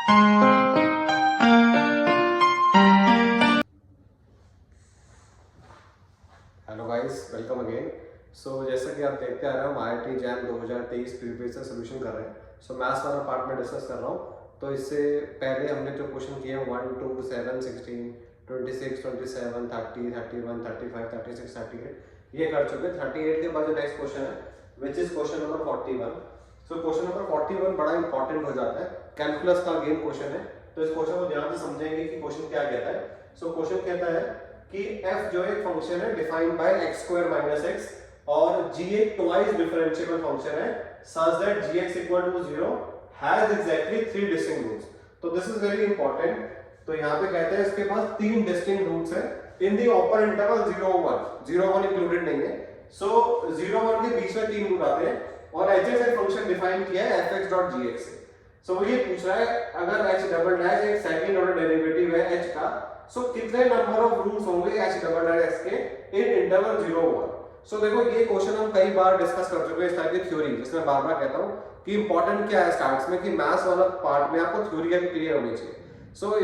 Hello guys, welcome again. जैसा कि आप देखते आ रहे हैं, हम IIT जैम 2023 प्रीवियस से सोल्यूशन कर रहे हैं। मैथ्स वाला पार्ट में डिस्कस कर रहा हूँ। तो इससे पहले हमने जो क्वेश्चन किए हैं 1 2 7 16 26 27 30 31 35 36 38 ये कर चुके हैं। 38 के बाद जो नेक्स्ट क्वेश्चन है which is question number 41। Question number 41 बड़ा इंपॉर्टेंट हो जाता है, कैलकुलस का अगेन क्वेश्चन है। तो इस क्वेश्चन को ध्यान से समझेंगे कि क्वेश्चन क्या कहता है। क्वेश्चन कहता है कि f जो एक फंक्शन है defined by x square minus x और g एक ट्वाइस डिफरेंशिएबल फंक्शन है such that gx equal to 0 has exactly 3 distinct roots। तो दिस इज वेरी इंपॉर्टेंट। तो यहाँ पे कहते हैं इसके पास 3 डिस्टिंक्ट रूट्स है in the upper interval 0 1। 0 1 included नहीं है। 0 1 के बीच में 3 रूट आते हैं और hx एक फंक्शन डिफाइन किया है fx.gx से। वो ये पूछ रहा है अगर h डबल डैश एक सेकंड ऑर्डर डेरिवेटिव है h का, कितने नंबर ऑफ रूट्स होंगे h डबल डैश x के इन इंटरवल 0 1। देखो ये क्वेश्चन हम कई बार डिस्कस कर चुके हैं इस टाइप की थ्योरी, जिसमें बार बार कहता हूं कि इंपॉर्टेंट क्या है स्टार्ट्स में कि मैथ्स वाला पार्ट में आपको थ्योरी क्लियर होनी चाहिए।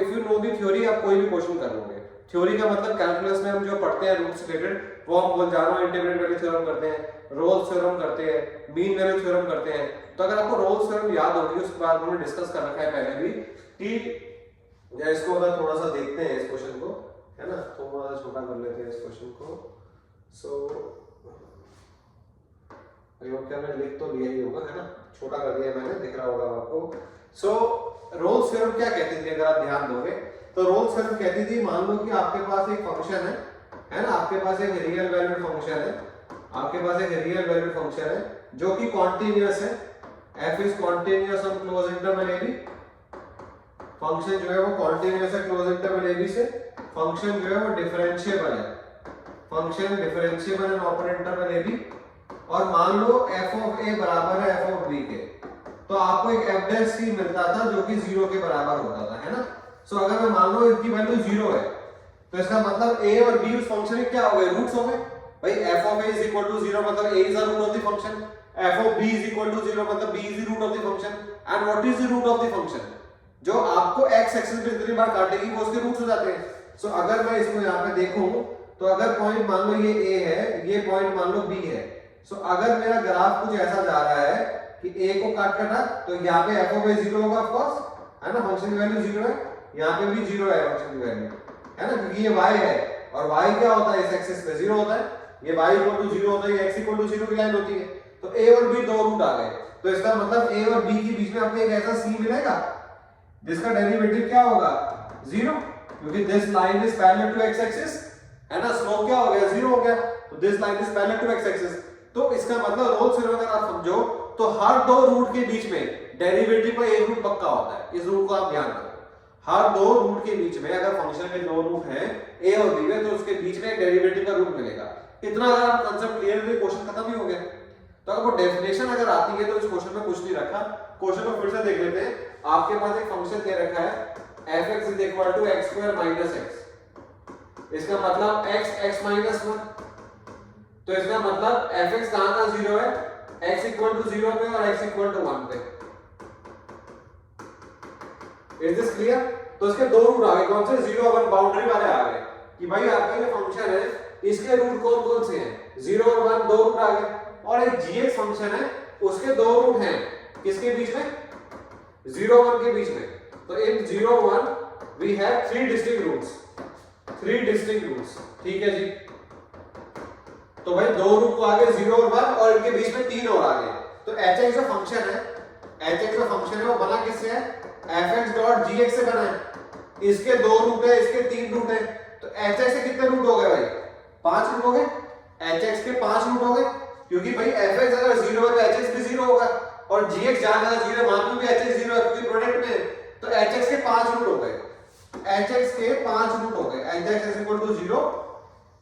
If you know the theory आप कोई भी क्वेश्चन कर लोगे। थ्योरी का मतलब कैलकुलस में हम जो पढ़ते हैं रूट्स रिलेटेड वो हम बोलजानो इंटीग्रेट वैल्यू थ्योरम करते हैं, रोल्स थ्योरम करते हैं, मीन वैल्यू थ्योरम करते हैं। तो अगर आपको रोल्स थ्योरम याद होगी उसके बाद हमने डिस्कस कर रखा है पहले भी कि या इसको अगर थोड़ा सा देखते हैं इस क्वेश्चन को, है ना, थोड़ा सा छोटा कर लेते हैं इस क्वेश्चन को। क्या मैं लिख तो लिया ही होगा, है ना, छोटा कर दिया मैंने, दिख रहा होगा आपको। रोल्स थ्योरम क्या कहती थी अगर आप ध्यान दोगे तो रोल्स थ्योरम कहती थी मान लो कि आपके पास एक फंक्शन है ना, आपके पास एक रियल वैल्यूड फंक्शन है, आपके पास एक रियल वैल्यूड फंक्शन है जो कि कॉन्टिन्यूअस है, f is continuous on close interval ab। Function जो है वो कॉन्टिन्यूअस है क्लोज इंटरवल ab से। फंक्शन जो है वो डिफरेंशिएबल है, फंक्शन डिफरेंशिएबल है ओपन इंटरवल ab। और मान लो f ऑफ a बराबर है f ऑफ b के, तो आपको एक f डैश c मिलता था जो कि 0 के बराबर होता था, है ना। अगर मैं मान लो इसकी वैल्यू 0 है तो इसका मतलब a और b उस फंक्शन के क्या हो गए, रूट्स हो गए। भाई f of a is equal to 0 मतलब a is the root of the function, f of b is equal to 0 मतलब b is the root of the function. And what is the root of the function, जो आपको x axis पे जितनी बार काटेगी वो उसके roots हो जाते हैं। अगर मैं इसको यहाँ पे देखूं तो अगर पॉइंट मान लो ये a है, ये पॉइंट मान लो b है। अगर मेरा ग्राफ कुछ ऐसा जा रहा है कि a को काट करना तो यहाँ पे f ऑफ a 0 होगा ऑफ कोर्स, है ना, फंक्शन की वैल्यू 0 है, यहाँ पे भी 0 है फंक्शन की वैल्यू, है ना, क्योंकि ये y है और y क्या होता है इस एक्सिस पे 0 होता है, ये y इक्वल टू 0 होता है, ये x इक्वल टू 0 की लाइन होती है। तो a और b दो रूट आ गए, तो इसका मतलब a और b के बीच में आपको एक ऐसा c मिलेगा जिसका डेरिवेटिव क्या होगा 0, क्योंकि this line is parallel to x axis, है ना, स्लोप क्या हो गया 0 हो गया, तो this line is parallel to x axis. तो इसका मतलब रोल्स थ्योरम अगर आप समझो तो हर दो रूट के बीच में डेरिवेटिव का एक रूट पक्का होता है। इस रूट को आप ध्यान रखो, हर दो रूट के बीच में अगर फंक्शन के दो रूट हैं a और b में तो उसके बीच में एक डेरिवेटिव का रूट मिलेगा। इतना अगर आप कांसेप्ट क्लियर हुए क्वेश्चन खत्म ही हो गया। तो अगर वो डेफिनेशन अगर आती है तो इस क्वेश्चन में कुछ नहीं रखा। क्वेश्चन को फिर से देख लेते हैं। आपके पास एक फंक्शन दे रखा है fx is equal to x square minus x, इसका मतलब x माइनस 1। तो इसका मतलब fx कहां 0 है, x इक्वल टू 0 पे और x इक्वल टू 1 पे। Is this clear? तो इसके दो रूट आ गए, कौन से 0 1 बाउंड्री वाले आ गए कि भाई आपका ये फंक्शन है इसके रूट कौन कौन से हैं, 0 और 1 दो रूट आ गए। और एक gx फंक्शन है उसके दो रूट हैं किसके बीच में, 0 1 के बीच में। तो in 0 1 we have 3 distinct roots, 3 distinct roots, ठीक है जी। तो भाई दो रूट को आगे 0 और 1 और इनके बीच में 3 और आ गए। तो hx जो फंक्शन है, hx जो फंक्शन है वो बना किससे है, fx.gx से बना है। इसके दो रूट है, इसके 3 रूट है, तो hx के कितने रूट हो गए भाई, 5 रूट हो गए। hx के 5 रूट हो गए क्योंकि भाई fx अगर 0 है तो hx भी 0 होगा और gx जहां 0 है वहां पे भी hx 0 है क्योंकि प्रोडक्ट में है। तो hx के 5 रूट हो गए, hx के 5 रूट हो गए, hx इज इक्वल टू 0,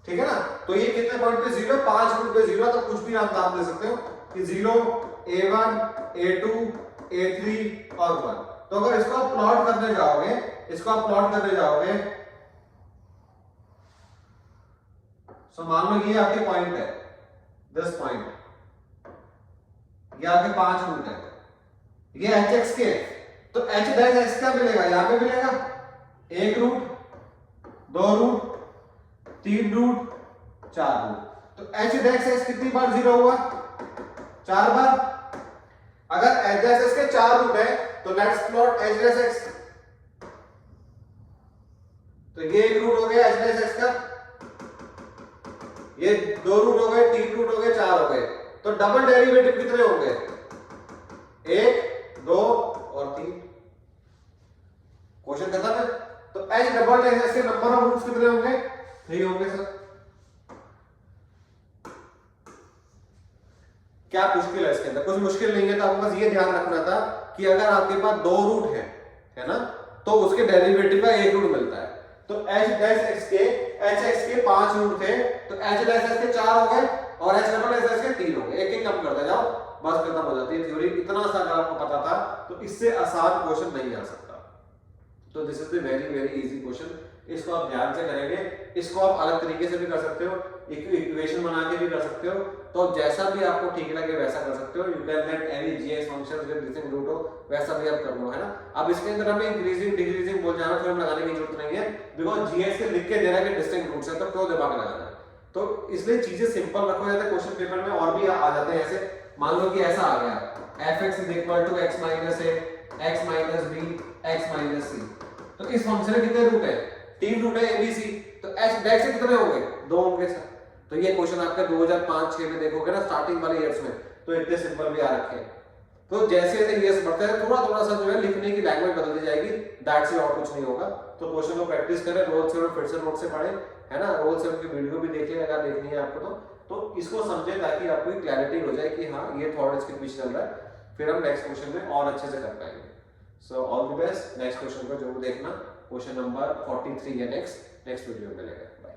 ठीक है ना। तो ये कितने पॉइंट पे 0, 5 रूट पे 0, तो कुछ भी आप नाम दे सकते हो कि 0 a1 a2 a3 और 1। तो अगर इसको आप प्लॉट करने जाओगे, इसको आप प्लॉट करने जाओगे, सो मान लो ये आपके पॉइंट है 10 पॉइंट, ये आपके 5 रूट है, ये hx के, तो h डैश x क्या मिलेगा, यहां पे मिलेगा 1 रूट, 2 रूट, 3 रूट, 4 रूट। तो h डैश x कितनी बार 0 हुआ, 4 बार। अगर h डैश x के 4 रूट है तो let's plot h dash x। तो ये 1 रूट हो गया h डैश x का, ये 2 रूट हो गए, 3 रूट हो गए, 4 हो गए। तो डबल डेरिवेटिव कितने होंगे, 1, 2 और 3। क्वेश्चन खत्म है। तो h डबल डैश x के नंबर ऑफ रूट्स कितने होंगे, 3 होंगे सर। क्या मुश्किल है इसके अंदर, कुछ मुश्किल नहीं है। तो आपको बस ये ध्यान रखना था कि अगर आपके पास 2 रूट है ना, तो उसके डेरिवेटिव का 1 रूट मिलता है। तो h डैश x के 5 रूट थे, तो h डैश x के 4 हो गए और h डबल डैश x के 3 हो गए। एक एक कम करते जाओ, बस खत्म हो जाती है थ्योरी। इतना सा अगर आपको पता था तो इससे आसान क्वेश्चन नहीं आ सकता। तो this is the very very easy question. इसको आप ध्यान से करेंगे। इसको आप अलग तरीके से भी कर सकते हो, इक्वेशन बना के भी कर सकते हो। तो जैसा भी आपको ठीक लगे वैसा कर सकते हो। You can let any g x function with distinct root हो, वैसा भी आप कर लो, है ना। अब इसके अंदर हमें इंक्रीजिंग डिक्रीजिंग बोल जाना थोड़ा लगाने की जरूरत नहीं है, बिकॉज़ जीएक्स के लिख के दे रहा है कि डिस्टिंक्ट रूट्स है, तो क्यों दिमाग लगाना है। तो इसलिए चीजें सिंपल रखो, या क्वेश्चन पेपर में और भी आ जाते हैं ऐसे। मान लो कि ऐसा आ गया fx = x - a, x - b, x - c। तो इस फंक्शन के कितने रूट है, 3 रूट है abc। तो h डैश से कितने होंगे, 2 होंगे सर। तो ये क्वेश्चन आपके 2005-6 में देखोगे ना, स्टार्टिंग वाले ईयर्स में, तो इतने सिंपल भी आ रखे हैं। तो जैसे जैसे ईयर्स बढ़ते हैं थोड़ा थोड़ा सा जो है लिखने की लैंग्वेज बदलती जाएगी, दैट से और कुछ नहीं होगा। तो क्वेश्चन को प्रैक्टिस करें, रोल्स थ्योरम फिर से नोट से पढ़ें, है ना। रोल्स थ्योरम की वीडियो भी देख लें अगर देखनी है आपको तो इसको समझें ताकि आपको क्लैरिटी हो जाए कि हाँ ये थॉट इसके पीछे चल रहा है। फिर हम नेक्स्ट क्वेश्चन में और अच्छे से कर पाएंगे। So all the best. Next question को जरूर देखना, क्वेश्चन नंबर 43 या नेक्स्ट वीडियो में मिलेगा। बाय।